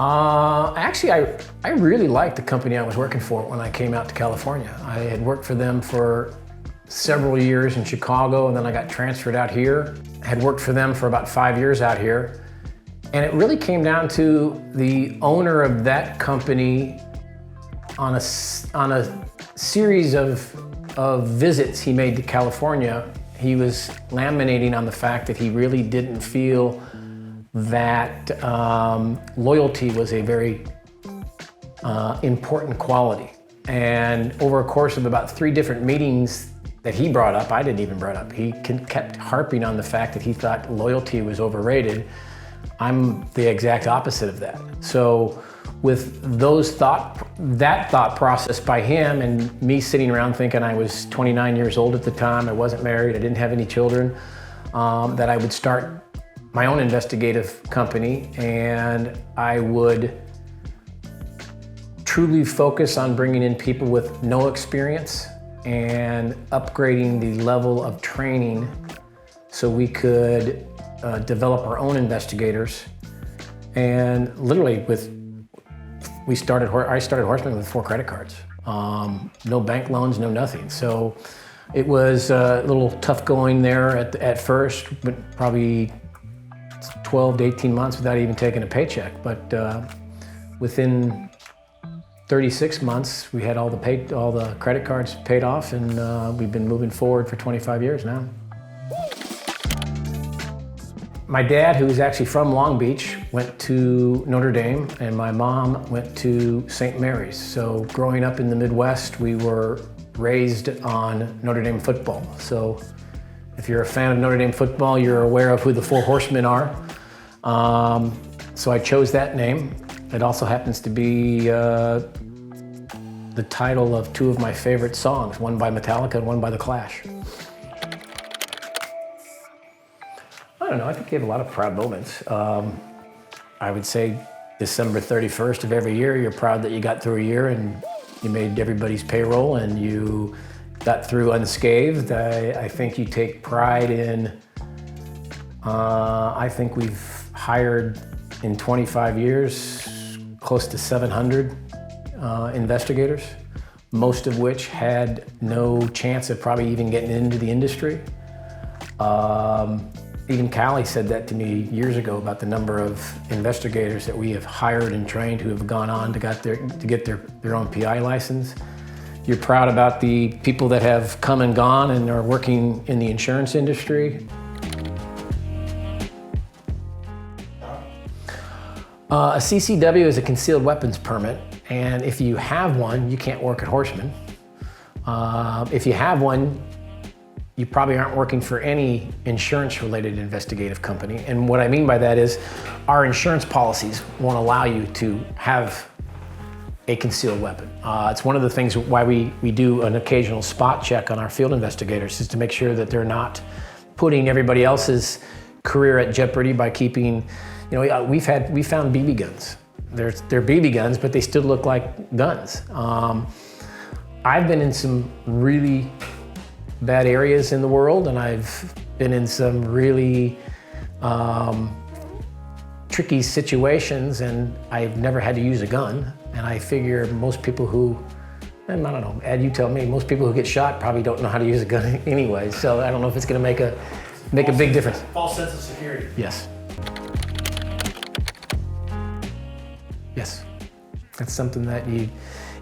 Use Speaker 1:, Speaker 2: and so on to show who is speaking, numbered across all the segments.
Speaker 1: Actually, I really liked the company I was working for when I came out to California. I had worked for them for several years in Chicago, and then I got transferred out here. I had worked for them for about 5 years out here. And it really came down to the owner of that company on a series of visits he made to California. He was laminating on the fact that he really didn't feel that loyalty was a very important quality. And over a course of about 3 different meetings that he brought up, I didn't even bring up, he kept harping on the fact that he thought loyalty was overrated. I'm the exact opposite of that. So with that thought process by him and me sitting around thinking I was 29 years old at the time, I wasn't married, I didn't have any children, that I would start my own investigative company, and I would truly focus on bringing in people with no experience and upgrading the level of training so we could develop our own investigators. And literally I started Horsemen with 4 credit cards. No bank loans, no nothing. So it was a little tough going there at first, but probably 12 to 18 months without even taking a paycheck. But within 36 months, we had all the credit cards paid off, and we've been moving forward for 25 years now. My dad, who was actually from Long Beach, went to Notre Dame, and my mom went to St. Mary's. So growing up in the Midwest, we were raised on Notre Dame football. So if you're a fan of Notre Dame football, you're aware of who the 4 Horsemen are. So I chose that name. It also happens to be the title of 2 of my favorite songs, one by Metallica and one by The Clash. I don't know, I think you have a lot of proud moments. I would say December 31st of every year, you're proud that you got through a year and you made everybody's payroll and you got through unscathed. I think you take pride in, I think we've hired in 25 years close to 700 investigators, most of which had no chance of probably even getting into the industry. Even Callie said that to me years ago about the number of investigators that we have hired and trained who have gone on to get their own PI license. You're proud about the people that have come and gone and are working in the insurance industry. A CCW is a concealed weapons permit, and if you have one, you can't work at Horsemen. If you have one, you probably aren't working for any insurance-related investigative company. And what I mean by that is our insurance policies won't allow you to have a concealed weapon. It's one of the things why we do an occasional spot check on our field investigators, is to make sure that they're not putting everybody else's career at jeopardy by keeping, we found BB guns. They're BB guns, but they still look like guns. I've been in some really bad areas in the world, and I've been in some really tricky situations, and I've never had to use a gun. And I figure most people who, and I don't know, Ed, you tell me, most people who get shot probably don't know how to use a gun anyway. So I don't know if it's going to make a big difference.
Speaker 2: False sense of security.
Speaker 1: Yes. Yes. That's something that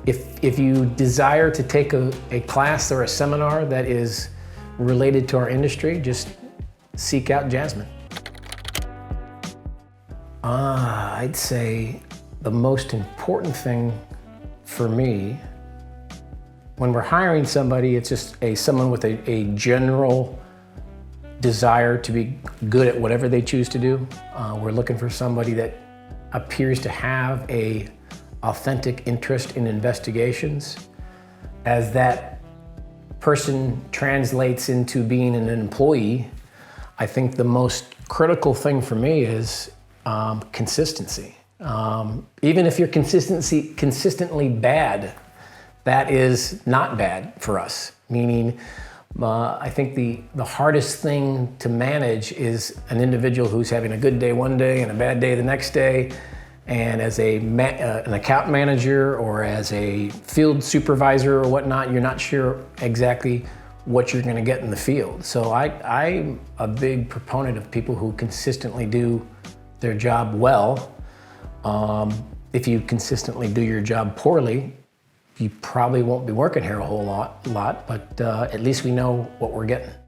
Speaker 1: if you desire to take a class or a seminar that is related to our industry, just seek out Jasmine. I'd say the most important thing for me, when we're hiring somebody, it's just someone with a general desire to be good at whatever they choose to do. We're looking for somebody that appears to have a authentic interest in investigations. As that person translates into being an employee, I think the most critical thing for me is consistency. Even if you're consistently bad, that is not bad for us. Meaning, I think the hardest thing to manage is an individual who's having a good day one day and a bad day the next day. And as an account manager or as a field supervisor or whatnot, you're not sure exactly what you're going to get in the field. So I'm a big proponent of people who consistently do their job well. If you consistently do your job poorly, you probably won't be working here a whole lot, but at least we know what we're getting.